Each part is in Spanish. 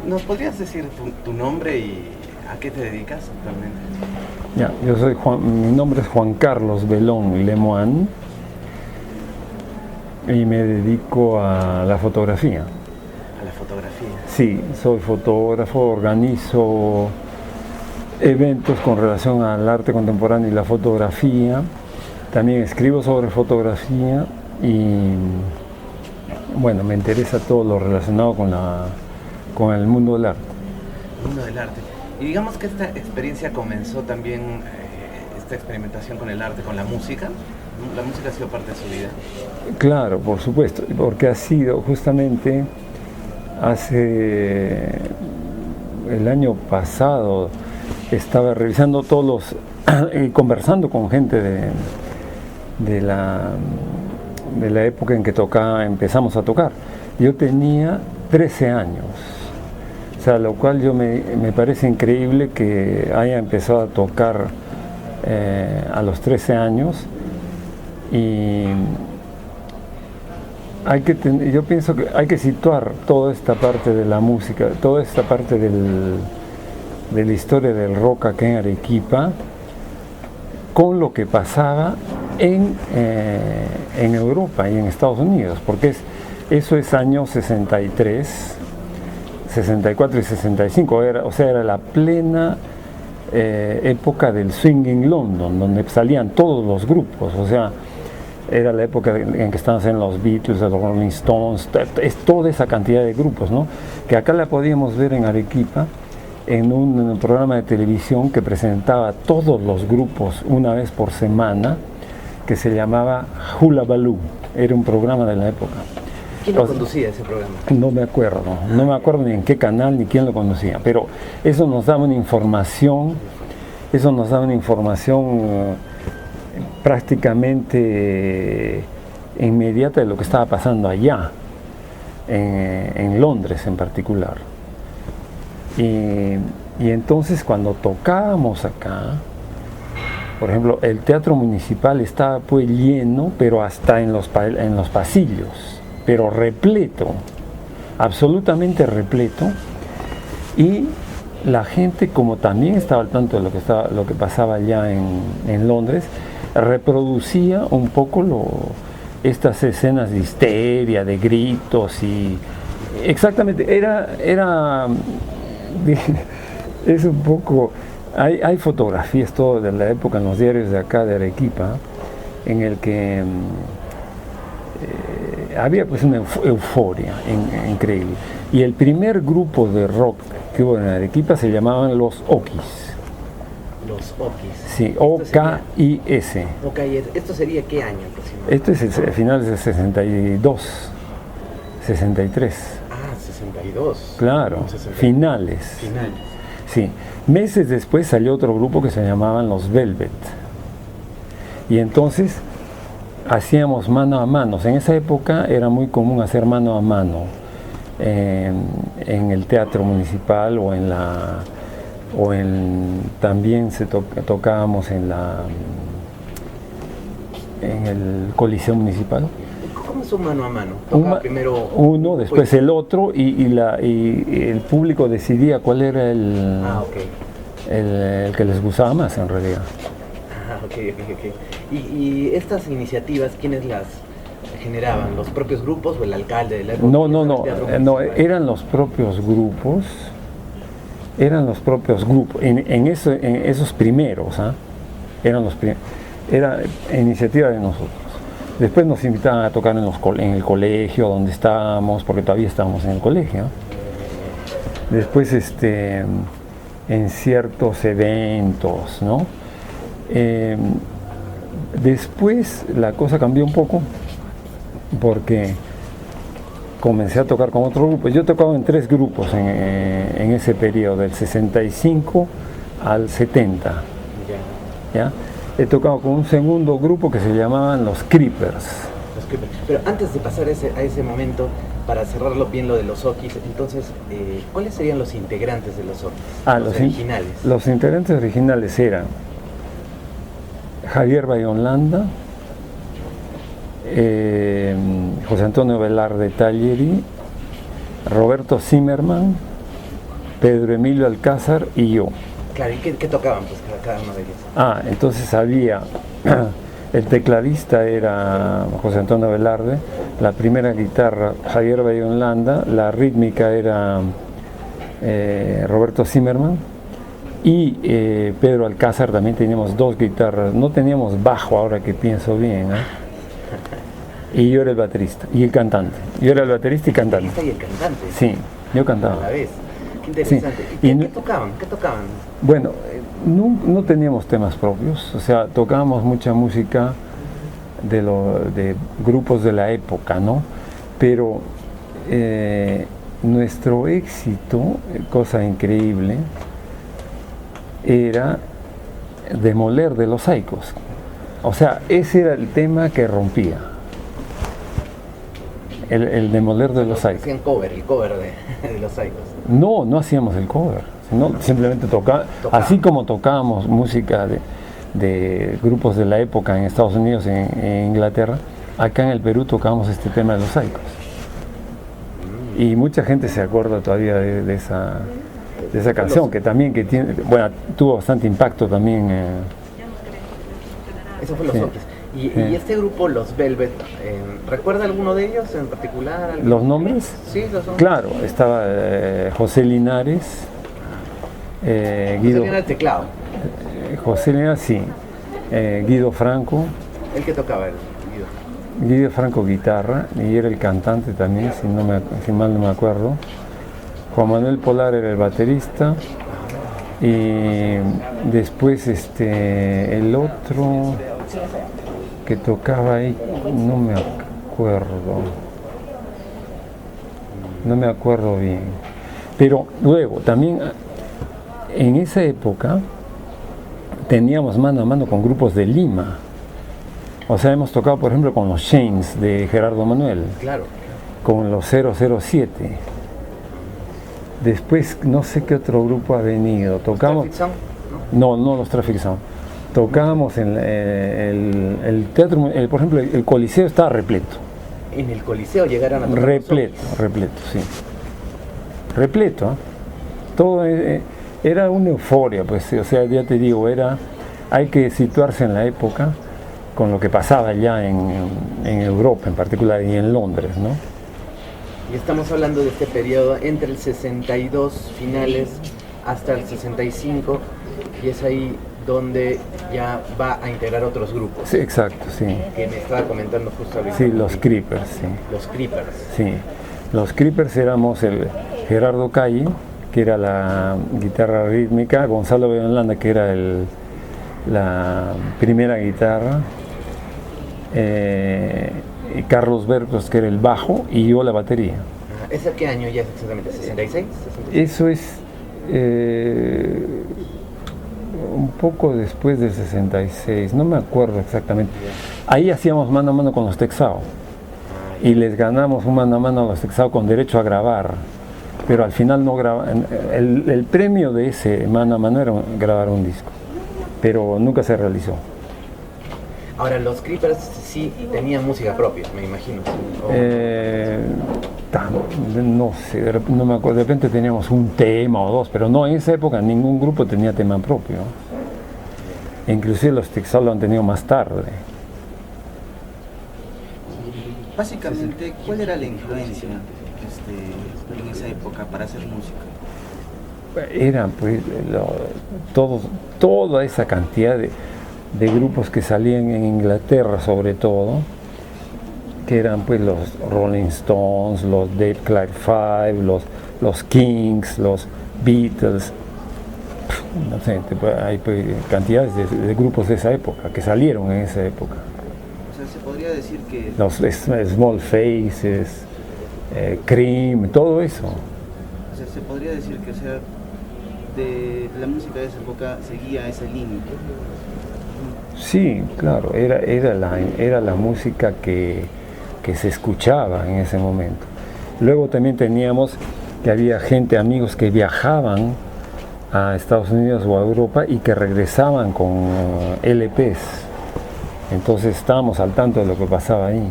¿Nos podrías decir tu nombre y a qué te dedicas actualmente? Ya, mi nombre es Juan Carlos Belón Lemoine y me dedico a la fotografía. ¿A la fotografía? Sí, soy fotógrafo, organizo eventos con relación al arte contemporáneo y la fotografía. También escribo sobre fotografía y bueno, me interesa todo lo relacionado con el mundo del arte. El mundo del arte. Y digamos que esta experiencia comenzó también, esta experimentación con el arte, con la música. ¿La música ha sido parte de su vida? Claro, por supuesto, porque ha sido justamente el año pasado, estaba revisando todos conversando con gente de la época en que empezamos a tocar. Yo tenía 13 años. O sea, lo cual me parece increíble que haya empezado a tocar a los 13 años y yo pienso que hay que situar toda esta parte de la música, toda esta parte de la historia del rock acá en Arequipa con lo que pasaba en Europa y en Estados Unidos, porque eso es años 63, 64 y 65, era la plena época del swing en London, donde salían todos los grupos, o sea, era la época en que estaban en los Beatles, los Rolling Stones, es toda esa cantidad de grupos, ¿no? Que acá la podíamos ver en Arequipa, en un programa de televisión que presentaba todos los grupos una vez por semana, que se llamaba Hula Baloo, era un programa de la época. ¿Quién lo conducía ese programa? No me acuerdo ni en qué canal ni quién lo conducía, pero eso nos daba una información, prácticamente inmediata de lo que estaba pasando allá, en Londres en particular. Y entonces cuando tocábamos acá, por ejemplo, el Teatro Municipal estaba pues lleno, pero hasta en los pasillos, pero repleto, absolutamente repleto, y la gente, como también estaba al tanto de lo que pasaba allá en Londres, reproducía un poco estas escenas de histeria, de gritos y exactamente, es un poco, hay fotografías todo de la época en los diarios de acá de Arequipa, en el que había pues una euforia increíble. Y el primer grupo de rock que hubo en Arequipa se llamaban los Okis. Los Okis. Sí, O-K-I-S. OKIS. ¿Esto sería qué año aproximadamente? Esto es el finales de 62, 63. Ah, 62. Claro, 62. finales. Sí, meses después salió otro grupo que se llamaban los Velvet. Y entonces hacíamos mano a mano. En esa época era muy común hacer mano a mano en el Teatro Municipal también tocábamos en el Coliseo Municipal. ¿Cómo es un mano a mano? Primero uno, después el otro y el público decidía cuál era el que les gustaba más en realidad. Ok. ¿Y estas iniciativas quiénes las generaban? ¿Los propios grupos o el alcalde de la época? No, eran los propios grupos. En esos primeros, era iniciativa de nosotros. Después nos invitaban a tocar en el colegio donde estábamos, porque todavía estábamos en el colegio. después en ciertos eventos, ¿no? Después la cosa cambió un poco porque comencé a tocar con otro grupo. Yo he tocado en 3 grupos en ese periodo, del 65 al 70. ¿Ya? He tocado con un segundo grupo que se llamaban los Creepers. Pero antes de pasar a ese momento, para cerrarlo bien lo de los Okis, entonces, ¿cuáles serían los integrantes de los Okis? Los originales. Los integrantes originales eran Javier Bayonlanda, José Antonio Velarde Talleri, Roberto Zimmerman, Pedro Emilio Alcázar y yo. Claro, ¿y qué tocaban pues cada uno de ellos? Entonces había, el tecladista era José Antonio Velarde, la primera guitarra Javier Bayonlanda, la rítmica era Roberto Zimmerman y Pedro Alcázar. También teníamos 2 guitarras, no teníamos bajo ahora que pienso bien, y yo era el baterista y el cantante. Yo era el baterista y cantante. ¿Y el cantante? Sí, yo cantaba. A la vez. Qué interesante. Sí. ¿Y qué tocaban? ¿Qué tocaban? Bueno, no teníamos temas propios, o sea, tocábamos mucha música de grupos de la época, ¿no? Pero nuestro éxito, cosa increíble, era Demoler de los Saicos. O sea, ese era el tema que rompía. El Demoler de los Saicos. Hacían el cover de los Saicos. No hacíamos el cover, sino simplemente tocábamos. Así como tocábamos música de grupos de la época en Estados Unidos, en Inglaterra, acá en el Perú tocábamos este tema de los Saicos. Y mucha gente se acuerda todavía de esa canción, que también tuvo bastante impacto también. Eso fue los Okis. Y este grupo, los Velvet, ¿recuerda alguno de ellos en particular? ¿Los nombres? Sí, los nombres. Claro, estaba José Linares, Guido. José Linares teclado. José Linares, sí. Guido Franco. ¿El que tocaba? Guido Franco guitarra, y era el cantante también, si mal no me acuerdo. Juan Manuel Polar era el baterista. Y después el otro que tocaba ahí, no me acuerdo bien. Pero luego también en esa época teníamos mano a mano con grupos de Lima. O sea, hemos tocado por ejemplo con los Shanes de Gerardo Manuel. Claro. Con los 007. Después no sé qué otro grupo ha venido. Tocamos. No, los Traffic Sound. Tocábamos en el teatro, por ejemplo, el Coliseo estaba repleto. ¿En el Coliseo llegaron a tocar? Repleto, sí. Repleto, Todo era una euforia, pues, o sea, ya te digo, hay que situarse en la época con lo que pasaba allá en Europa en particular y en Londres, ¿no? Y estamos hablando de este periodo entre el 62 finales hasta el 65, y es ahí donde ya va a integrar otros grupos. Sí, exacto, sí. Que me estaba comentando justo ahorita. Sí, los Creepers, sí. Los Creepers. Sí, los Creepers éramos el Gerardo Calle, que era la guitarra rítmica, Gonzalo Bayonlanda, que era la primera guitarra, y Carlos Bertos, que era el bajo, y yo la batería. ¿Ese qué año ya es exactamente? ¿66? Eso es un poco después del 66, no me acuerdo exactamente. Ahí hacíamos mano a mano con los Texao y les ganamos un mano a mano a los Texao con derecho a grabar, pero al final no grababan. El premio de ese mano a mano era grabar un disco, pero nunca se realizó. Ahora, los Creepers sí tenían música propia, me imagino. No sé, no me acuerdo, de repente teníamos un tema o dos, pero no, en esa época ningún grupo tenía tema propio. Inclusive los Texao lo han tenido más tarde. Básicamente, ¿cuál era la influencia en esa época para hacer música? Era pues toda esa cantidad de grupos que salían en Inglaterra sobre todo, que eran pues los Rolling Stones, los Dave Clark Five, los los Kings, los Beatles, no sé, hay cantidades de grupos de esa época, que salieron en esa época. O sea, se podría decir que... Los Small Faces, Cream, todo eso. O sea, se podría decir que, o sea, de la música de esa época seguía ese límite. Sí, claro, era la música que se escuchaba en ese momento. Luego también teníamos que había amigos que viajaban a Estados Unidos o a Europa y que regresaban con LPs. Entonces estábamos al tanto de lo que pasaba ahí.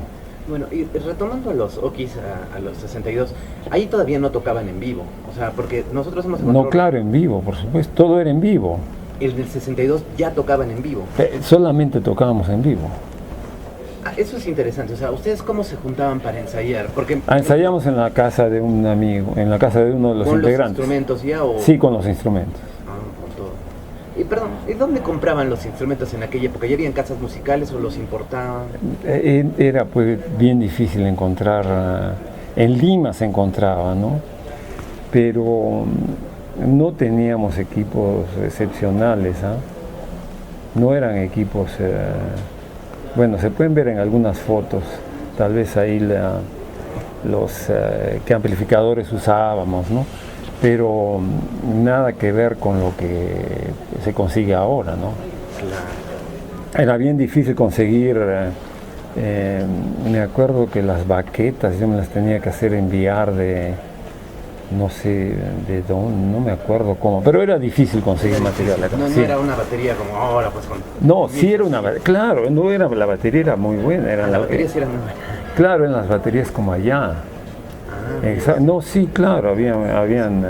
Bueno, y retomando a los Okis, a los 62, ahí todavía no tocaban en vivo, o sea, porque nosotros hemos encontrado... No, claro, en vivo, por supuesto, todo era en vivo. El del 62 ya tocaban en vivo. Solamente tocábamos en vivo. Eso es interesante, o sea, ¿ustedes cómo se juntaban para ensayar? Porque Ensayamos en la casa de un amigo, en la casa de uno de los integrantes. ¿Con los instrumentos ya o...? Sí, con los instrumentos. Con todo. Y perdón, ¿y dónde compraban los instrumentos en aquella época? ¿Ya habían casas musicales o los importaban? Era pues bien difícil encontrar, en Lima se encontraba, ¿no? Pero no teníamos equipos excepcionales, ¿ah? No eran equipos... Bueno, se pueden ver en algunas fotos, tal vez ahí qué amplificadores usábamos, ¿no? Pero nada que ver con lo que se consigue ahora, ¿no? Claro. Era bien difícil conseguir, me acuerdo que las baquetas yo me las tenía que hacer enviar de, no sé de dónde, no me acuerdo cómo, pero era difícil conseguir material. No sí. Era una batería como ahora, pues con... No, sí era una batería, claro, no era, la batería era muy buena. La batería sí era muy buena. Claro, en las baterías como allá. No, sí, claro, habían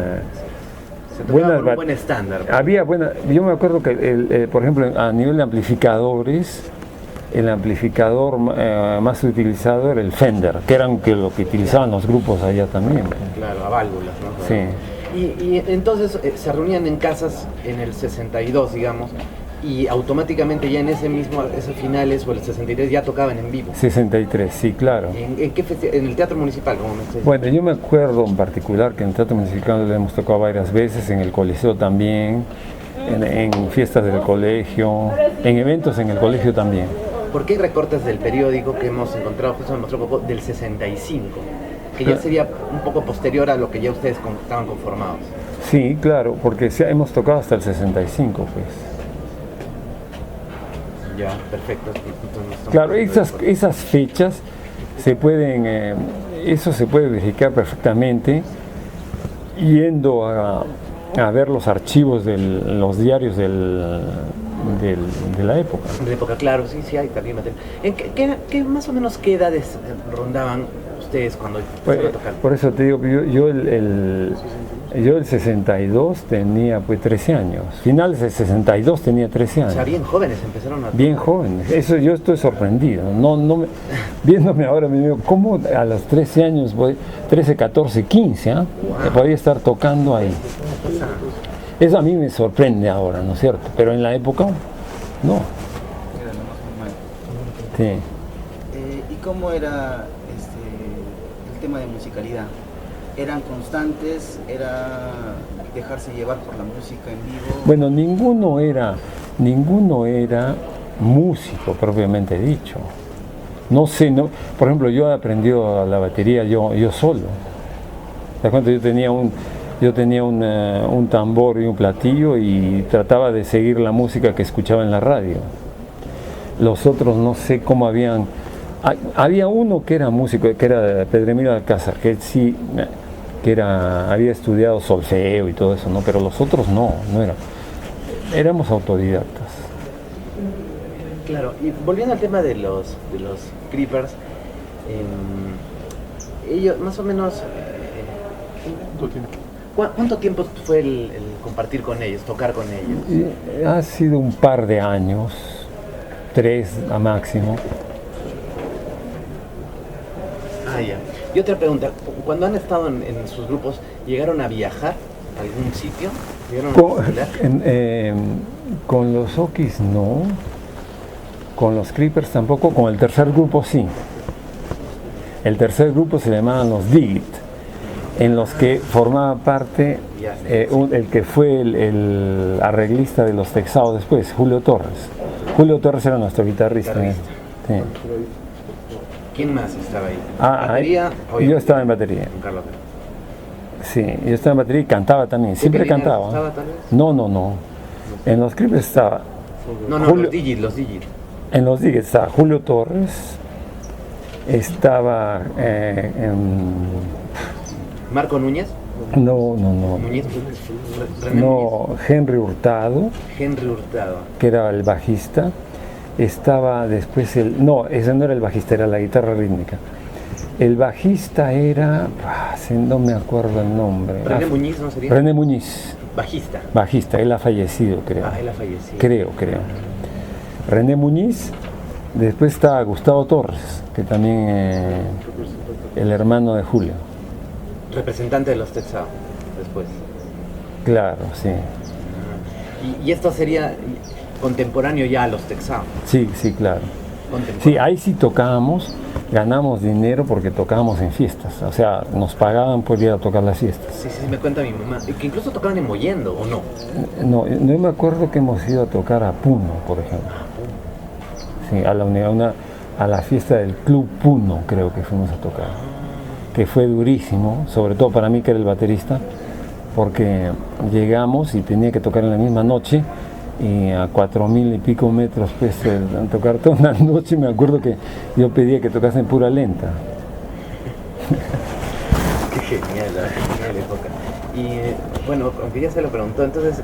se tocaba con un buen estándar. Yo me acuerdo que, por ejemplo, a nivel de amplificadores, el amplificador más utilizado era el Fender, que era lo que utilizaban los grupos allá también. Claro, a válvulas, ¿no? Sí. Y entonces se reunían en casas en el 62, digamos, y automáticamente ya en esos finales o el 63 ya tocaban en vivo. 63, sí, claro. ¿En qué en el Teatro Municipal, como me estoy diciendo? Bueno, yo me acuerdo en particular que en el Teatro Municipal le hemos tocado varias veces, en el Coliseo también, en fiestas del colegio, en eventos en el colegio también. Porque hay recortes del periódico que hemos encontrado justo en nuestro poco del 65, que ya sería un poco posterior a lo que ya ustedes estaban conformados. Sí, claro, porque hemos tocado hasta el 65, pues. Ya, perfecto. Entonces, claro, esas fechas se pueden, eso se puede verificar perfectamente yendo a ver los archivos de los diarios de la época. De la época, claro, sí hay también material. ¿Qué más o menos qué edades rondaban ustedes cuando empezaron a tocar? Por eso te digo, yo el 62 tenía pues 13 años, finales del 62 tenía 13 años. O sea, bien jóvenes empezaron a... Bien jóvenes, eso yo estoy sorprendido, viéndome ahora me digo, ¿cómo a los 13 años, 13, 14, 15, wow, podía estar tocando ahí? Eso a mí me sorprende ahora, ¿no es cierto? Pero en la época, no. Era lo más normal. Sí. ¿Y cómo era el tema de musicalidad? ¿Eran constantes? ¿Era dejarse llevar por la música en vivo? Bueno, ninguno era músico propiamente dicho. No sé, por ejemplo, yo he aprendido la batería yo solo. ¿Te das cuenta? Yo tenía un tambor y un platillo y trataba de seguir la música que escuchaba en la radio. Los otros no sé cómo había uno que era músico, que era Pedro Emilio Alcázar, que sí, había estudiado solfeo y todo eso, ¿no? Pero los otros no eran. Éramos autodidactas. Claro, y volviendo al tema de los Creepers, ellos más o menos... ¿Cuánto tiempo fue el compartir con ellos, tocar con ellos? Ha sido un par de años, 3 a máximo. Ya. Y otra pregunta, cuando han estado en sus grupos, ¿llegaron a viajar a algún sitio? Con los Okis no, con los Creepers tampoco, con el tercer grupo sí. El tercer grupo se llamaban los Digit. en los que formaba parte el que fue el arreglista de los Texados después, Julio Torres. Julio Torres era nuestro guitarrista. Sí. ¿Quién más estaba ahí? ¿Batería? Yo estaba en batería. Con Carlos. Sí, yo estaba en batería y cantaba también, siempre cantaba. ¿Estaba tal vez? No. En los Creepers estaba. No, Julio, los Digit. En los Digit estaba Julio Torres, estaba ¿Marco Núñez? No. Núñez, No, Henry Hurtado, que era el bajista. Estaba después no, ese no era el bajista, era la guitarra rítmica. El bajista era, no me acuerdo el nombre. ¿René Muñiz no sería? René Muñiz. Bajista, él ha fallecido, creo. Él ha fallecido. Creo. René Muñiz. Después está Gustavo Torres, que también el hermano de Julio. Representante de los Texados, después. Claro, sí. Y esto sería contemporáneo ya a los Texados. Sí, claro. Sí, ahí sí tocábamos, ganamos dinero porque tocábamos en fiestas. O sea, nos pagaban por ir a tocar las fiestas. Sí, me cuenta mi mamá. Que incluso tocaban en Mollendo, ¿o no? No me acuerdo que hemos ido a tocar a Puno, por ejemplo. Sí, a la fiesta del Club Puno creo que fuimos a tocar. Que fue durísimo, sobre todo para mí que era el baterista, porque llegamos y tenía que tocar en la misma noche y a 4.000 y pico metros, pues tocar toda una noche. Me acuerdo que yo pedía que tocasen en pura lenta. Qué genial época. Y bueno, aunque ya se lo preguntó, entonces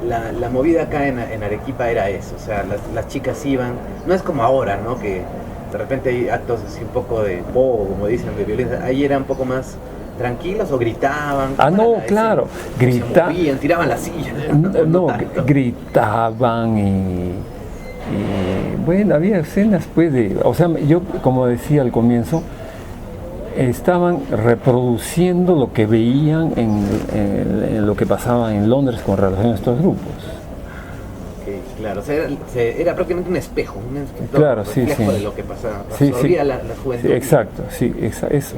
la movida acá en Arequipa era eso, o sea, las chicas iban, no es como ahora, ¿no? Que de repente hay actos así un poco de como dicen, de violencia. Ahí era un poco más tranquilos o gritaban. Claro, gritaban, tiraban la silla. Gritaban y bueno, había escenas pues o sea, yo como decía al comienzo, estaban reproduciendo lo que veían en lo que pasaba en Londres con relación a estos grupos. Claro, o sea, era prácticamente un espejo, claro, sí, de lo que pasaba, absorbía la juventud. Sí, exacto, eso.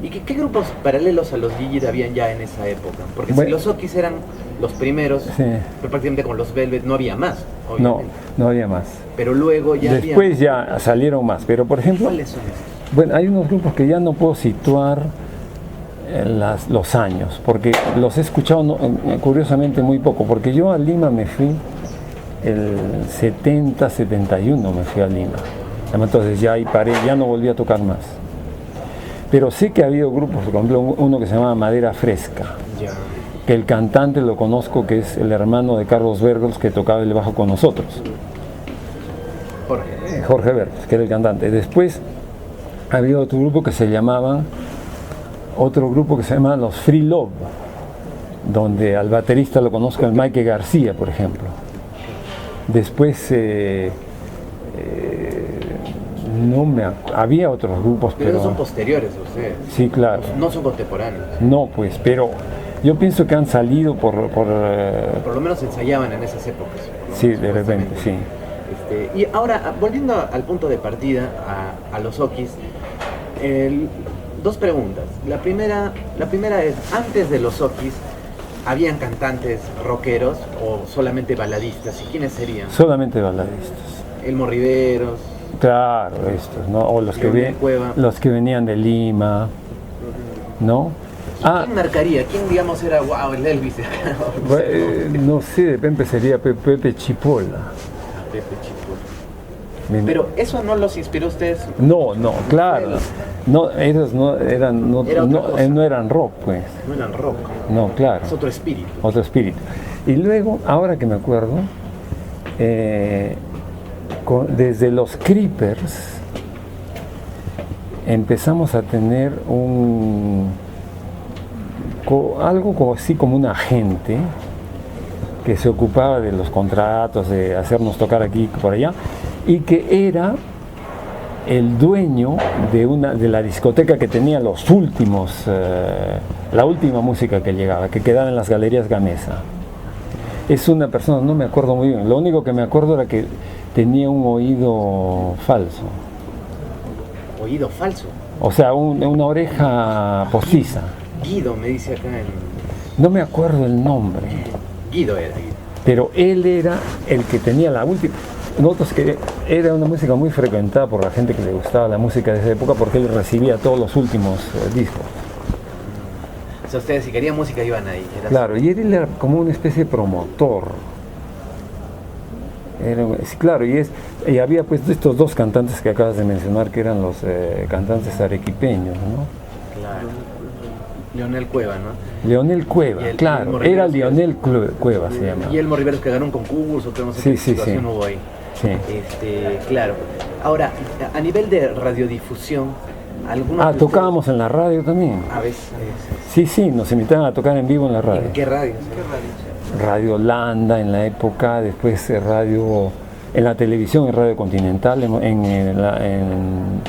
¿Y qué grupos paralelos a los Digit habían ya en esa época? Porque si los Okis eran los primeros, pero prácticamente con los Velvet no había más, obviamente. No había más. Pero luego ya después ya salieron más, pero por ejemplo... ¿Cuáles son estos? Bueno, hay unos grupos que ya no puedo situar los años, porque los he escuchado curiosamente muy poco, porque yo a Lima me fui el 70, 71 me fui a Lima. Entonces ya ahí paré, ya no volví a tocar más. Pero sé que ha habido grupos, por ejemplo uno que se llama Madera Fresca, que el cantante lo conozco, que es el hermano de Carlos Bergos, que tocaba el bajo con nosotros. Jorge Bergos, que era el cantante. Después había otro grupo que se llama los Free Love, donde al baterista lo conozco el Mike García, por ejemplo. Después había otros grupos, pero son posteriores ustedes. Sí, claro. No son contemporáneos. No, pues, pero yo pienso que han salido por lo menos ensayaban en esas épocas. Sí, de repente, sí. Y ahora, volviendo al punto de partida, a los Okis, dos preguntas. La primera es, antes de los Okis, ¿habían cantantes rockeros o solamente baladistas? ¿Y quiénes serían? Solamente baladistas. Elmo Riveros. Claro, estos, ¿no? O los que venían de Lima, ¿no? ¿Quién marcaría? ¿Quién, digamos, era el Elvis? No sé, de repente sería Pepe Chipola. Pepe Chipola. Pero eso no los inspiró a ustedes. No, claro. No, ellos no eran rock, pues. No eran rock. No, claro. Es otro espíritu. Otro espíritu. Y luego, ahora que me acuerdo, desde los Creepers empezamos a tener algo así como un agente que se ocupaba de los contratos, de hacernos tocar aquí y por allá, y que era el dueño de la discoteca que tenía la última música que llegaba, que quedaba en las Galerías Gamesa. Es una persona, no me acuerdo muy bien, lo único que me acuerdo era que tenía un oído falso. ¿Oído falso? O sea, una oreja postiza. Guido me dice acá en... No me acuerdo el nombre, Guido era, Guido. pero él era el que tenía la última. Nosotros que era una música muy frecuentada por la gente que le gustaba la música de esa época porque él recibía todos los últimos discos. O sea, ustedes si querían música iban ahí. Claro, y él era como una especie de promotor. Sí, claro, y había pues estos dos cantantes que acabas de mencionar que eran los cantantes arequipeños, ¿no? Claro. Leonel Cueva, ¿no? Leonel Cueva, Y el claro, Elmo era Riveros, Leonel Cueva se llama. Y Elmo Riveros que ganó un concurso, que no sé qué situación hubo ahí. Sí. Claro. Ahora, a nivel de radiodifusión, ¿alguna tocábamos en la radio también. A veces. Sí, nos invitaban a tocar en vivo en la radio. ¿En qué radio? Radio Holanda en la época, después radio en la televisión, en Radio Continental, en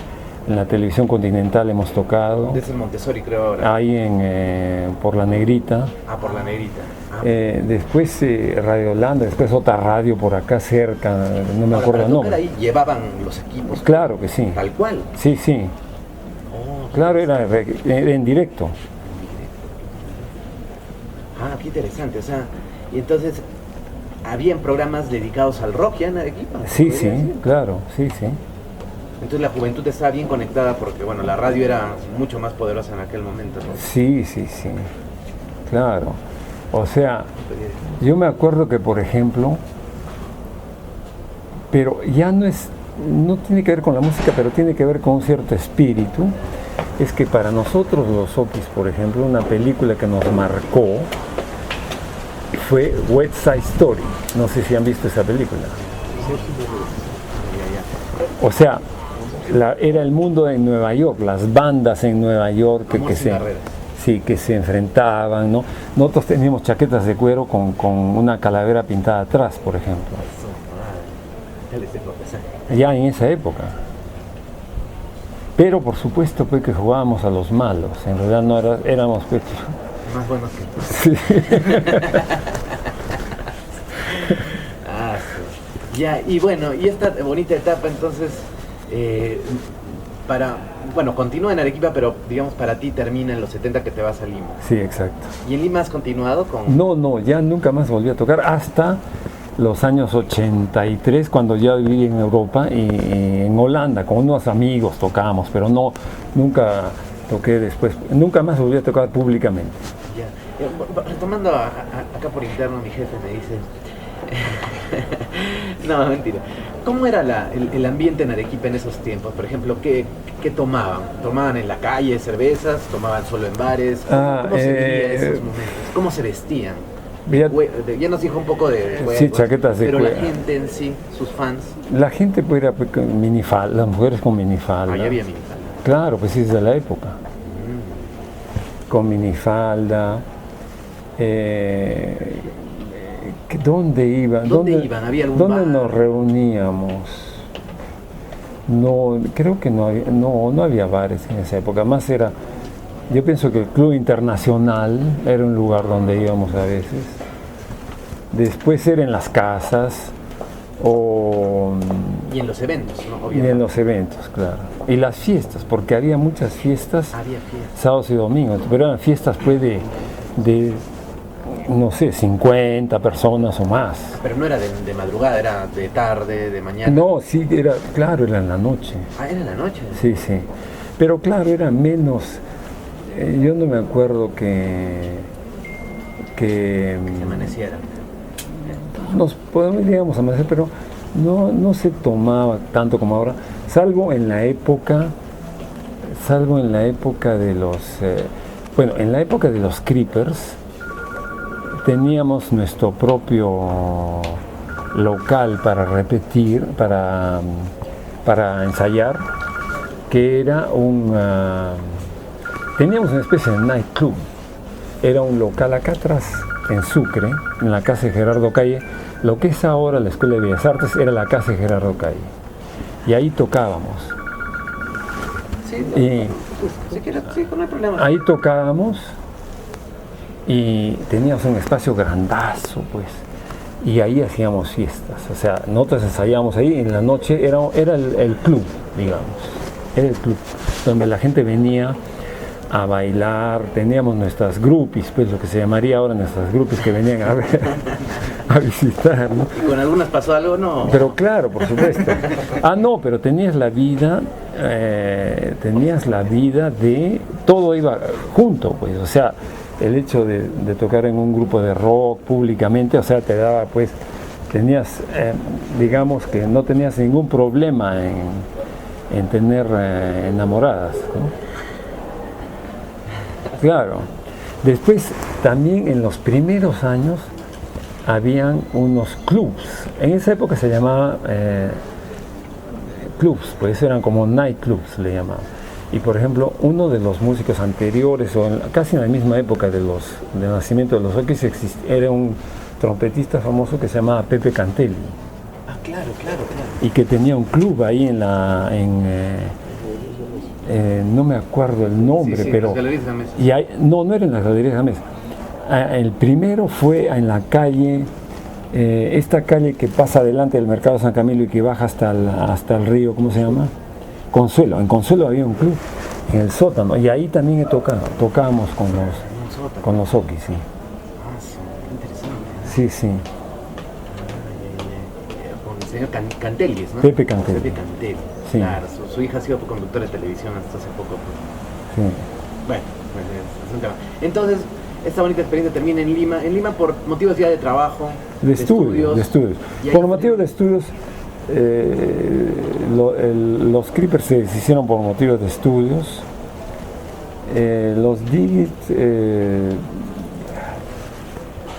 la televisión Continental hemos tocado. Desde Montessori creo ahora. Ahí por La Negrita. Por La Negrita. Después Radio Holanda, después otra radio por acá cerca, no me acuerdo el nombre. Ahí llevaban los equipos. Claro que sí. Tal cual. Sí. Claro, era en directo. Qué interesante. O sea, y entonces, ¿habían programas dedicados al rock ya en Arequipa? Sí, claro, sí. Entonces la juventud estaba bien conectada porque, bueno, la radio era mucho más poderosa en aquel momento, ¿no? Sí, claro. O sea, yo me acuerdo que, por ejemplo, pero ya no tiene que ver con la música, pero tiene que ver con un cierto espíritu, es que para nosotros los Okis, por ejemplo, una película que nos marcó fue West Side Story. No sé si han visto esa película. O sea, era el mundo en Nueva York, las bandas en Nueva York que se enfrentaban, ¿no? Nosotros teníamos chaquetas de cuero con una calavera pintada atrás, por ejemplo. Ya en esa época. Pero por supuesto pues que jugábamos a los malos, en realidad éramos pues, más buenos que tú. Sí. Sí. Ya, y bueno, y esta bonita etapa entonces, continúa en Arequipa, pero digamos para ti termina en los 70 que te vas a Lima. Sí, exacto. ¿Y en Lima has continuado con...? No, ya nunca más volví a tocar hasta los años 83, cuando ya viví en Europa y en Holanda, con unos amigos tocábamos, pero nunca toqué después, nunca más volví a tocar públicamente. Ya. Retomando acá por interno, mi jefe me dice... No, mentira. ¿Cómo era el ambiente en Arequipa en esos tiempos? Por ejemplo, ¿qué tomaban? ¿Tomaban en la calle cervezas? ¿Tomaban solo en bares? ¿Cómo se vivía esos momentos? ¿Cómo se vestían? Ya nos dijo un poco de juegos, sí, chaquetas de pero cuero. La gente en sí, sus fans. La gente pues era con minifalda, las mujeres con minifalda. Ya había minifalda. Claro, pues sí, es de la época. Con minifalda. ¿Dónde iban? ¿Dónde iban? ¿Había algún ¿Dónde bar? nos reuníamos? No, creo que no había bares en esa época. Más era, yo pienso que el Club Internacional era un lugar donde íbamos a veces. Después era en las casas y en los eventos, ¿no? Y en los eventos, claro. Y las fiestas, porque había muchas fiestas. Había fiestas. Sábados y domingos, pero eran fiestas pues de no sé, 50 personas o más. Pero no era de madrugada, era de tarde, de mañana. No, sí, era en la noche. ¿Era en la noche? Sí. Pero claro, era menos. Yo no me acuerdo que amaneciera. Nos podemos, digamos, amanecer, pero no se tomaba tanto como ahora, salvo en la época de los. En la época de los Creepers. Teníamos nuestro propio local para repetir, para ensayar, que era teníamos una especie de nightclub. Era un local acá atrás, en Sucre, en la casa de Gerardo Calle. Lo que es ahora la Escuela de Bellas Artes era la casa de Gerardo Calle. Y ahí tocábamos. Sí, no hay problema. Ahí tocábamos. Y teníamos un espacio grandazo, pues, y ahí hacíamos fiestas. O sea, nosotros ensayábamos ahí, en la noche era el club, digamos, era el club, donde la gente venía a bailar, teníamos nuestras groupies, pues lo que se llamaría ahora nuestras groupies que venían a ver, a visitar, ¿no? ¿Y con algunas pasó algo? No. Pero claro, por supuesto. No, pero tenías la vida de, todo iba junto, pues, o sea, el hecho de tocar en un grupo de rock públicamente, o sea, te daba, pues, tenías, digamos que no tenías ningún problema en tener enamoradas, ¿no? Claro. Después, también en los primeros años, habían unos clubs. En esa época se llamaba clubs, pues eran como night clubs, le llamaban. Y por ejemplo, uno de los músicos anteriores, casi en la misma época del nacimiento de los Okis, era un trompetista famoso que se llamaba Pepe Cantelli. Ah, claro. Y que tenía un club ahí no me acuerdo el nombre, sí, pero... Las Galerías de la Mesa. No era en las Galerías de la Mesa. El primero fue en la calle, esta calle que pasa delante del Mercado San Camilo y que baja hasta el río, ¿cómo se llama? Consuelo. En Consuelo había un club, en el sótano, y ahí también tocábamos con los Okis, sí. Ah, sí, interesante. Sí, sí. Con el señor Cantelli, ¿no? Pepe Cantelli. Pepe Cantelli. Sí. Claro, su hija ha sido conductora de televisión hasta hace poco. Sí. Bueno, es un tema. Entonces, esta bonita experiencia termina en Lima por motivos ya de trabajo, De estudios. Por motivos de estudios, los Creepers se deshicieron por motivos de estudios. Los Digit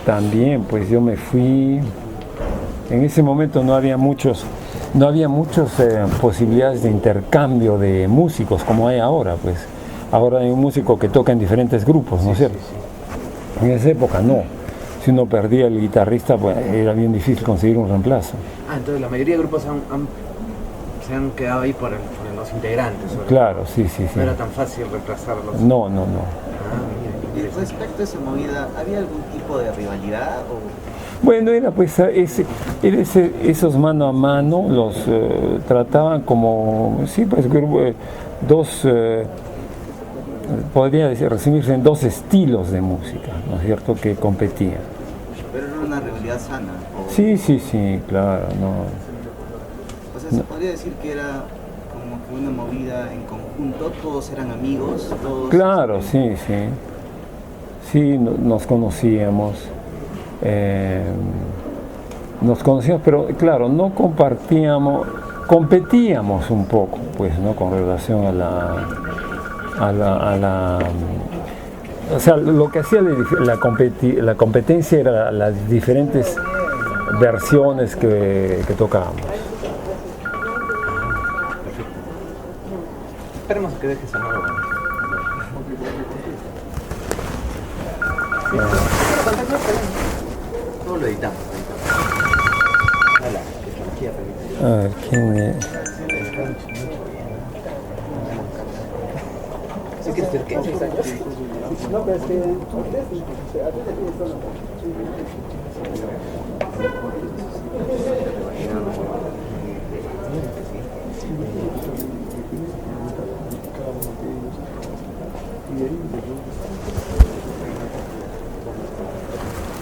también, pues yo me fui. En ese momento no había muchas posibilidades de intercambio de músicos como hay ahora, pues. Ahora hay un músico que toca en diferentes grupos, ¿no es cierto? Sí. En esa época no. Si uno perdía el guitarrista, pues era bien difícil conseguir un reemplazo. Entonces la mayoría de grupos se han quedado ahí por los integrantes. Claro, sí. No era tan fácil reemplazarlos. No. Mira, Y respecto a esa movida, ¿había algún tipo de rivalidad? Bueno, era pues esos mano a mano, los trataban como, sí, pues dos... podría resumirse en dos estilos de música, ¿no es cierto?, que competían. Pero era una rivalidad sana. Sí, claro, no. O sea, se podría decir que era como que una movida en conjunto, todos eran amigos, todos... Claro, sí. Sí, nos conocíamos, pero claro, no competíamos un poco, pues, ¿no?, con relación a la o sea, lo que hacía la competencia era las diferentes versiones que tocábamos. Perfecto. Esperemos que deje sonar. Todo lo editamos. A ver, ¿quién es? No, pero es que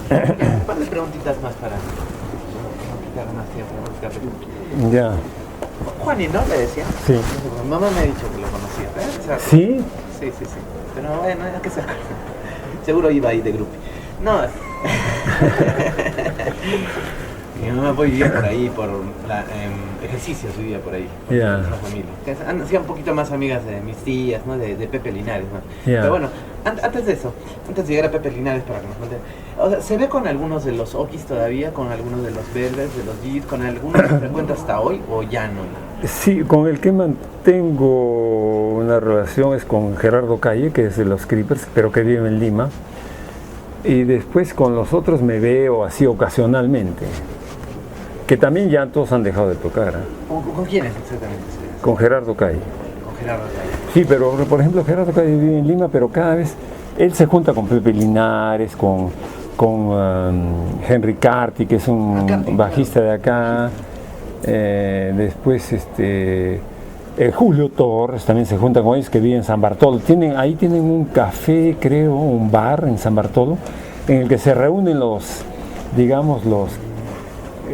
Un par de preguntitas más para no quitar más tiempo. Ya. Juani, ¿no? Le decía. Sí. Mi mamá me ha dicho que lo conocía. O sea, ¿Sí? Sí. Pero bueno, ¿qué se acuerda? Seguro iba ahí de grupo. No. Mi mamá vivía por ahí, por ejercicios vivía por ahí. Con Ya. la familia. Hacía un poquito más amigas de mis tías, ¿no? De Pepe Linares, ¿no? Ya. Pero bueno, antes de eso, antes de llegar a Pepe Linares para que nos cuente, o sea, ¿se ve con algunos de los Okis todavía, con algunos de los Verdes, de los G's, con algunos que frecuenta hasta hoy o ya no? Sí, con el que mantengo una relación es con Gerardo Calle, que es de los Creepers, pero que vive en Lima. Y después con los otros me veo así ocasionalmente, que también ya todos han dejado de tocar. ¿Con quiénes exactamente? Con Gerardo Calle. Con Gerardo Calle. Sí, pero por ejemplo Gerardo Calle vive en Lima, pero cada vez él se junta con Pepe Linares, con Henry Carty, que es un bajista de acá. Después Julio Torres también se junta con ellos, que vive en San Bartolo. Ahí tienen un café, creo, un bar en San Bartolo, en el que se reúnen digamos,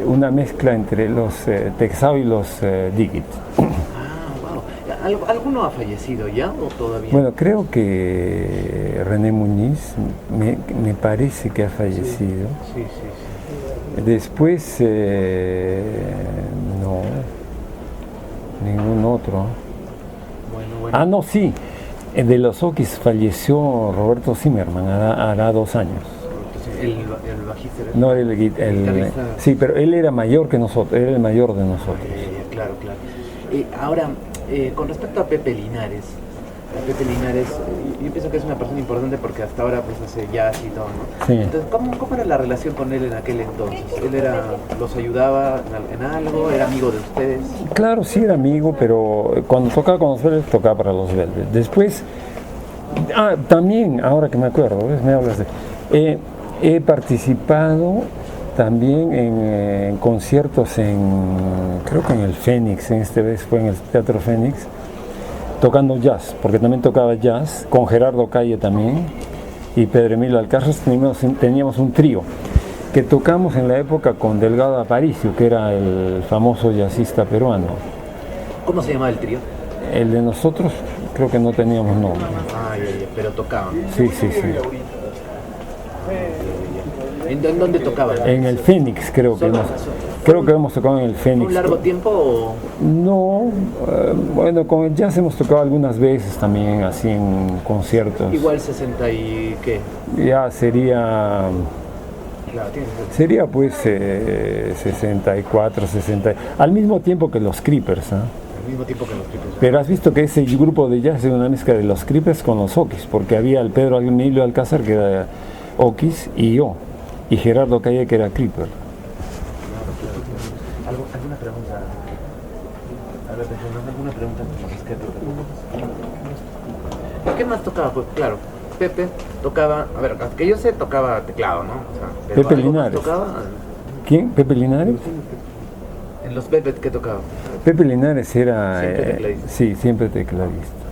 una mezcla entre los Texao y los Digit. Wow. ¿Alguno ha fallecido ya o todavía? Bueno, creo que René Muñiz me parece que ha fallecido. Sí. Después, no, ningún otro. Bueno. Ah, no, sí, de los Okis falleció Roberto Zimmerman, hará 2 años. El bajista. No, sí, pero él era mayor que nosotros, era el mayor de nosotros. Claro. Ahora, con respecto a Pepe Linares, yo pienso que es una persona importante porque hasta ahora pues hace jazz y todo, ¿no? Sí. Entonces, ¿cómo era la relación con él en aquel entonces? ¿Los ayudaba en algo? ¿Era amigo de ustedes? Claro, sí era amigo, pero cuando tocaba con los Velvet, tocaba para los Velvet. Después, también, ahora que me acuerdo, ¿ves? Me hablas de... he participado también en conciertos creo que en el Fénix, esta vez fue en el Teatro Fénix, tocando jazz, porque también tocaba jazz, con Gerardo Calle también, y Pedro Emilio Alcázar. Teníamos un trío, que tocamos en la época con Delgado Aparicio, que era el famoso jazzista peruano. ¿Cómo se llamaba el trío? El de nosotros, creo que no teníamos nombre. Pero tocaban. Sí. ¿En dónde tocaban? En el Fénix, creo que hemos tocado en el Fénix. ¿Un largo tiempo o...? No, bueno, con el jazz hemos tocado algunas veces también, así en conciertos. Igual 60 y qué. Ya sería... Claro, sería pues 64, 60, al mismo tiempo que los Creepers, Al mismo tiempo que los Creepers. Pero has visto que ese grupo de jazz es una mezcla de los Creepers con los Okis, porque había el Pedro Emilio Alcázar, que era Okis, y yo, y Gerardo Calle, que era Creeper. ¿Alguna pregunta? ¿Alguna pregunta? ¿Qué más tocaba? Pues claro, Pepe tocaba, a ver, que yo sé, tocaba teclado, ¿no? O sea, Pepe Linares. ¿Tocaba? ¿Quién? ¿Pepe Linares? En los Velvet, ¿qué tocaba? Pepe Linares era... Siempre tecladista. Sí, siempre tecladista.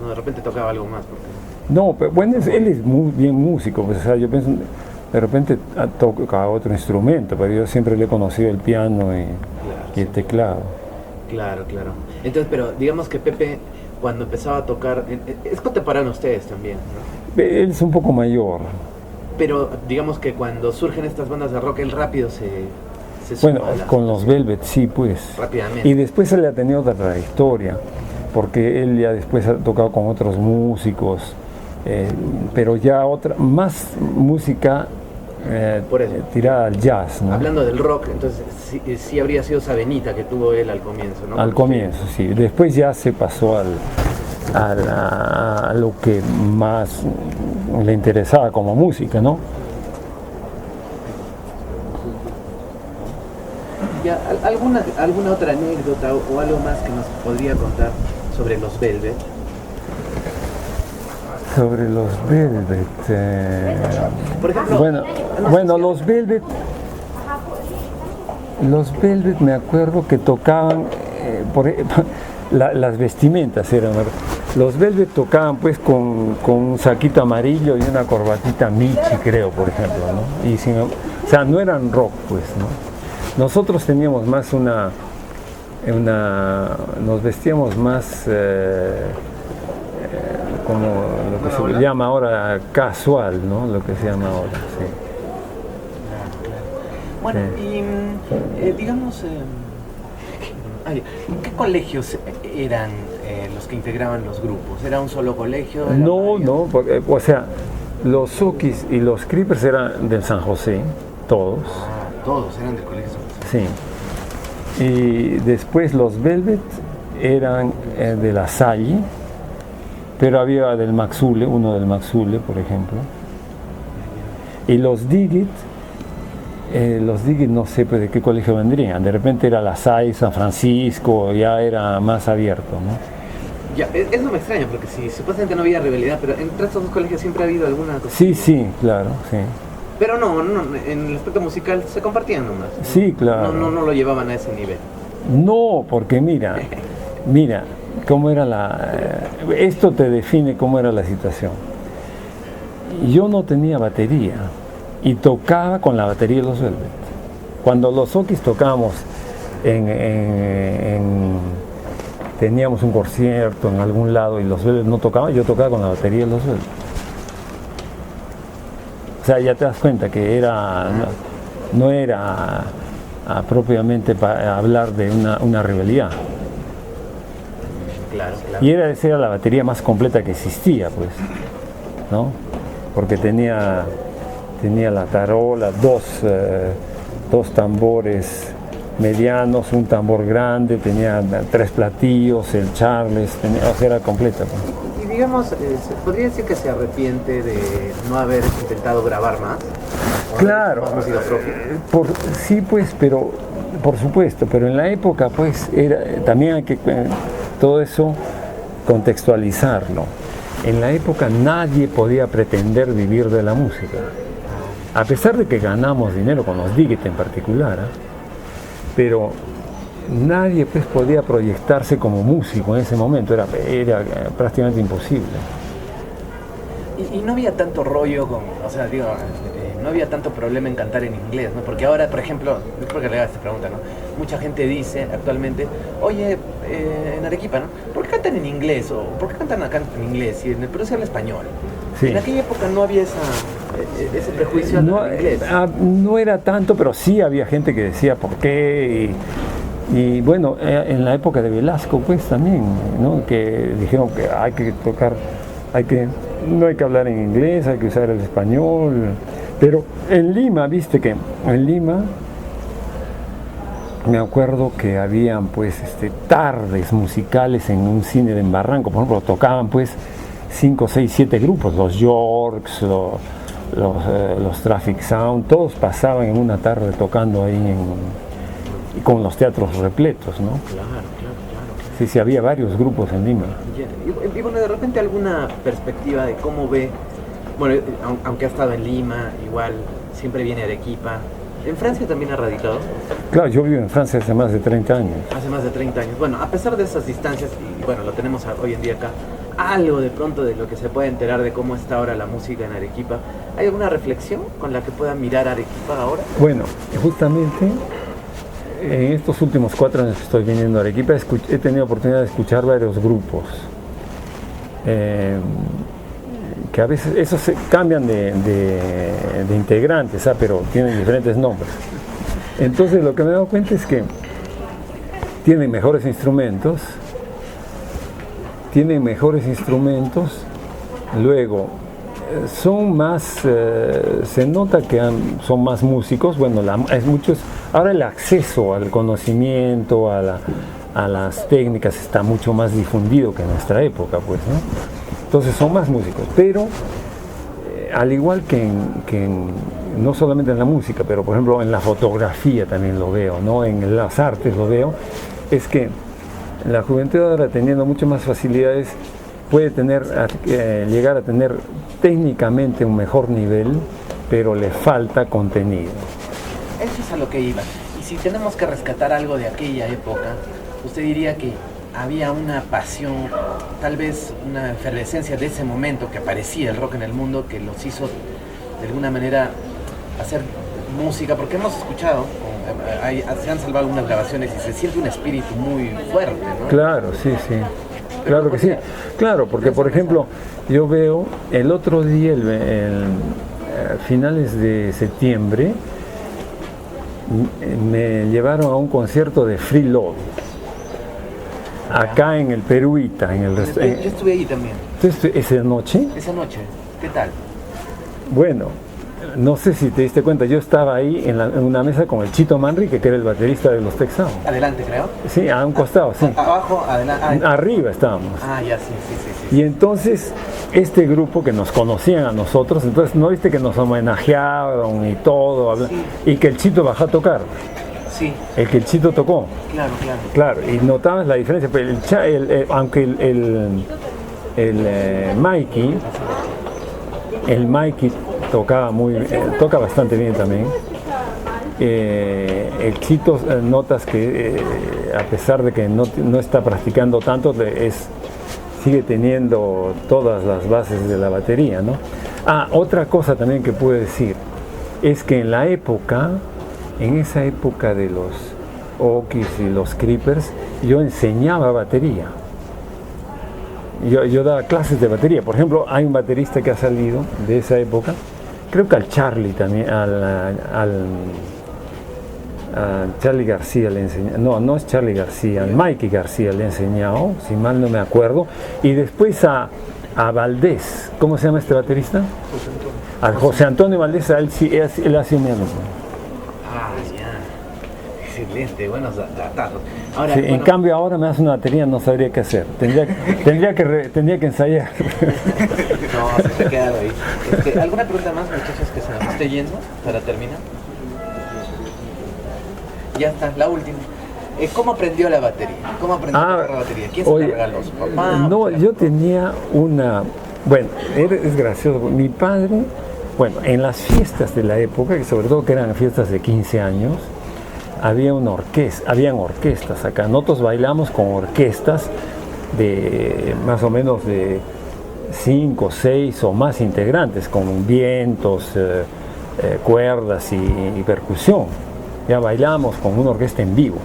No, de repente tocaba algo más. Porque... No, pero bueno, él es muy bien músico, pues, o sea, yo pienso, de repente toca otro instrumento, pero yo siempre le he conocido el piano y el teclado. Claro. Entonces, pero digamos que Pepe, cuando empezaba a tocar, es contemporáneo ustedes también, ¿no? Él es un poco mayor. Pero digamos que cuando surgen estas bandas de rock, él rápido se bueno, con los Velvet sí, pues. Rápidamente. Y después él ha tenido otra trayectoria, porque él ya después ha tocado con otros músicos, pero ya más música tirada al jazz, ¿no? Hablando del rock, entonces sí habría sido Sabenita que tuvo él al comienzo, ¿no? Al comienzo, sí. Después ya se pasó a lo que más le interesaba como música, ¿no? Ya, ¿alguna otra anécdota o algo más que nos podría contar sobre los Velvet? Sobre los Velvet. Por ejemplo, bueno, los Velvet me acuerdo que tocaban, las vestimentas eran. Los Velvet tocaban pues con un saquito amarillo y una corbatita Michi, creo, por ejemplo, ¿no? Y o sea, no eran rock, pues, ¿no? Nosotros teníamos más nos vestíamos más como lo que se llama ahora casual, ¿no? Lo que se llama ahora, sí. Bueno, y digamos, ¿qué colegios eran los que integraban los grupos? ¿Era un solo colegio? No, porque, o sea, los Okis y los Creepers eran del San José, todos. Todos eran del colegio San José. Sí. Y después los Velvet eran de La Salle, pero había uno del Maxule, por ejemplo. Y los Digit no sé pues, de qué colegio vendrían. De repente era La Salle, San Francisco, ya era más abierto, ¿no? Ya, eso me extraña, porque si supuestamente no había rivalidad, pero entre estos dos colegios siempre ha habido alguna cosa. Sí, claro, sí. Pero no, en el aspecto musical se compartían nomás. Sí, claro. No lo llevaban a ese nivel. No, porque mira, cómo era esto te define cómo era la situación. Yo no tenía batería y tocaba con la batería de los Velvet. Cuando los Okis tocábamos teníamos un concierto en algún lado y los Velvet no tocaban, yo tocaba con la batería de los Velvet. O sea, ya te das cuenta que no era propiamente para hablar de una rivalidad. Claro, claro. Y esa era la batería más completa que existía, pues, ¿no? Porque tenía la tarola, dos tambores medianos, un tambor grande, tenía 3 platillos, el Charles, o sea, era completa, pues. Y digamos, ¿se podría decir que se arrepiente de no haber intentado grabar más? Claro, sí, pues, pero por supuesto, pero en la época, pues, también hay que todo eso contextualizarlo. En la época nadie podía pretender vivir de la música, a pesar de que ganamos dinero con los Digit en particular, pero nadie pues podía proyectarse como músico en ese momento, era prácticamente imposible. Y no había tanto rollo o sea, digo, no había tanto problema en cantar en inglés, ¿no? Porque ahora, por ejemplo, es porque le hago esta pregunta, ¿no? Mucha gente dice actualmente, oye, en Arequipa, ¿no? ¿Por qué cantan en inglés? ¿O por qué cantan acá en inglés? Y en el Perú se habla español. Sí. En aquella época no había ese prejuicio en inglés. No era tanto, pero sí había gente que decía por qué. Y bueno, en la época de Velasco, pues también, ¿no? Que dijeron que hay que tocar, no hay que hablar en inglés, hay que usar el español. Pero en Lima, viste que en Lima me acuerdo que habían pues tardes musicales en un cine de Barranco, por ejemplo, tocaban pues 5, 6, 7 grupos, los Yorks, los Traffic Sound, todos pasaban en una tarde tocando ahí con los teatros repletos, ¿no? Claro. Sí, había varios grupos en Lima. Y bueno, de repente alguna perspectiva de cómo ve, bueno, aunque ha estado en Lima, igual siempre viene a Arequipa. ¿En Francia también ha radicado? Claro, yo vivo en Francia hace más de 30 años. Hace más de 30 años. Bueno, a pesar de esas distancias, y bueno, lo tenemos hoy en día acá, algo de pronto de lo que se puede enterar de cómo está ahora la música en Arequipa. ¿Hay alguna reflexión con la que puedan mirar a Arequipa ahora? Bueno, justamente en estos últimos 4 años que estoy viniendo a Arequipa he tenido oportunidad de escuchar varios grupos. Que a veces esos se cambian de integrantes, pero tienen diferentes nombres. Entonces lo que me he dado cuenta es que tienen mejores instrumentos, luego son más, se nota que son más músicos, bueno, ahora el acceso al conocimiento, a las técnicas está mucho más difundido que en nuestra época, pues, ¿no? Entonces son más músicos, pero al igual que no solamente en la música, pero por ejemplo en la fotografía también lo veo, ¿no? En las artes lo veo, es que la juventud ahora, teniendo muchas más facilidades, puede llegar a tener técnicamente un mejor nivel, pero le falta contenido. Eso es a lo que iba. Y si tenemos que rescatar algo de aquella época, usted diría que había una pasión, tal vez una efervescencia de ese momento que aparecía el rock en el mundo, que los hizo de alguna manera hacer música, porque hemos escuchado, se han salvado algunas grabaciones y se siente un espíritu muy fuerte, ¿no? Claro, sí. Claro que sí. Claro, porque por ejemplo, yo veo el otro día, finales de septiembre, me llevaron a un concierto de Free Love. Acá en el Peruita, Yo estuve ahí también. ¿Esa noche? Esa noche, ¿qué tal? Bueno, no sé si te diste cuenta, yo estaba ahí en una mesa con el Chito Manrique, que era el baterista de los Texanos. Adelante, creo. Sí, a un costado, sí. Abajo, adelante. Arriba estábamos. Ya, sí. Y entonces, este grupo que nos conocían a nosotros, entonces, ¿no viste que nos homenajearon y todo? Sí. Y que el Chito bajó a tocar. Sí. El que el Chito tocó. Claro. Y notabas la diferencia, pero aunque el Mikey toca bastante bien también, Chito notas que a pesar de que no está practicando tanto, sigue teniendo todas las bases de la batería, ¿no? Otra cosa también que puedo decir es que en esa época de los Okis y los Creepers, yo enseñaba batería. Yo daba clases de batería. Por ejemplo, hay un baterista que ha salido de esa época, creo que al Charlie también, a Charlie García le enseñó, no es Charlie García, al Mikey García le he enseñado, si mal no me acuerdo, y después a Valdés, ¿cómo se llama este baterista? Al José Antonio Valdés, él ha sido mi alumno. Ya, excelente, buenos datos. Ahora, Sí, en cambio ahora me hace una batería, no sabría qué hacer, tendría que ensayar. No, se te ha quedado ahí. ¿Alguna pregunta más, muchachos, que se nos esté yendo para terminar? Ya está, la última. ¿Cómo aprendió la batería? ¿Cómo aprendió a tocar la batería? ¿Quién se la regaló? ¿Su papá? No, yo tenía bueno, es gracioso. Mi padre, bueno, en las fiestas de la época, que sobre todo que eran fiestas de 15 años, habían orquestas acá. Nosotros bailamos con orquestas de más o menos de 5, 6 o más integrantes, con vientos, cuerdas y percusión. Ya bailamos con una orquesta en vivo.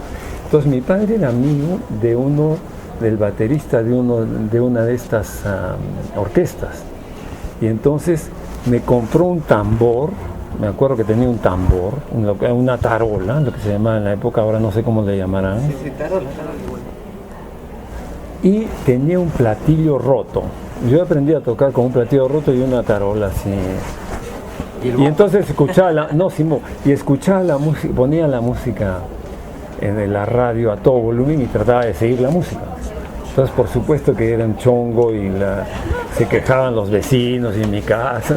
Entonces mi padre era amigo del baterista de una de estas orquestas. Y entonces me compró un tambor, me acuerdo que tenía un tambor, una tarola, lo que se llamaba en la época, ahora no sé cómo le llamarán. Sí, tarola. Y tenía un platillo roto. Yo aprendí a tocar con un platillo roto y una tarola así. Y entonces escuchaba la música, ponía la música en la radio a todo volumen y trataba de seguir la música. Entonces por supuesto que era un chongo y se quejaban los vecinos y en mi casa.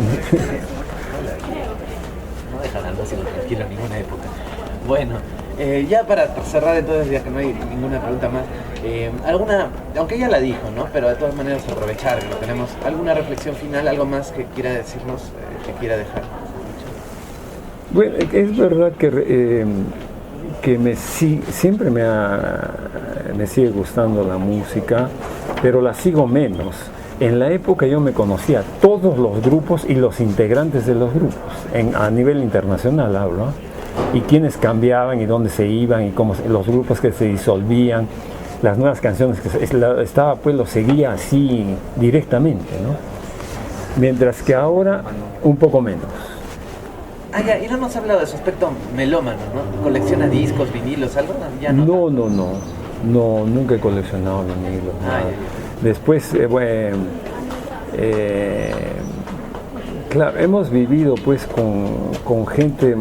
No dejan algo así tranquilo en ninguna época. Bueno, ya para cerrar entonces, ya que no hay ninguna pregunta más, aunque ella la dijo, ¿no? Pero de todas maneras aprovechar que lo tenemos, ¿alguna reflexión final, algo más que quiera decirnos, que quiera dejar? Bueno, es verdad que siempre me sigue gustando la música, pero la sigo menos. En la época yo me conocía todos los grupos y los integrantes de los grupos, a nivel internacional hablo, y quiénes cambiaban y dónde se iban y los grupos que se disolvían, las nuevas canciones que estaba, pues lo seguía así directamente, ¿no? Mientras que ahora un poco menos. Ya, y no nos ha hablado de su aspecto melómano, ¿no? ¿Colecciona discos, vinilos, algo? Ya no. No, nunca he coleccionado vinilos. Ya. Después, claro, hemos vivido pues con gente,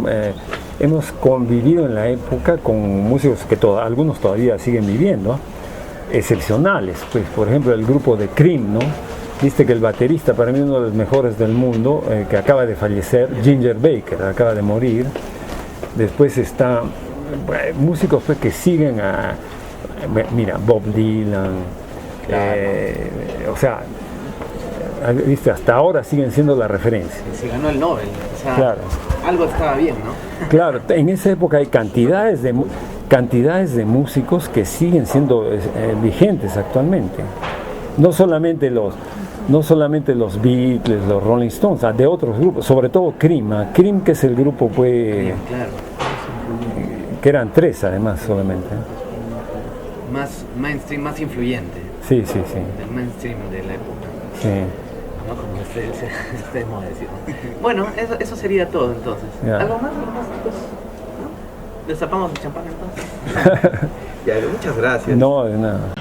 hemos convivido en la época con músicos que algunos todavía siguen viviendo, excepcionales, pues por ejemplo el grupo de Cream, ¿no? Viste que el baterista, para mí uno de los mejores del mundo, que acaba de fallecer, Ginger Baker, acaba de morir. Después está músicos pues, que siguen mira, Bob Dylan, o sea, viste, hasta ahora siguen siendo la referencia. Se ganó el Nobel, o sea, claro. Algo estaba bien, ¿no? Claro, en esa época hay cantidades de músicos que siguen siendo vigentes actualmente. No solamente los Beatles, los Rolling Stones, de otros grupos, sobre todo Cream, que es el grupo pues, claro. Que eran 3 además solamente. Más mainstream, más influyente. Sí. El mainstream de la época. Sí. No como este modo de decirlo. Bueno, eso sería todo entonces. Ya. ¿Algo más? Pues, ¿no? ¿Destapamos el champán entonces? Ya, muchas gracias. No, de nada.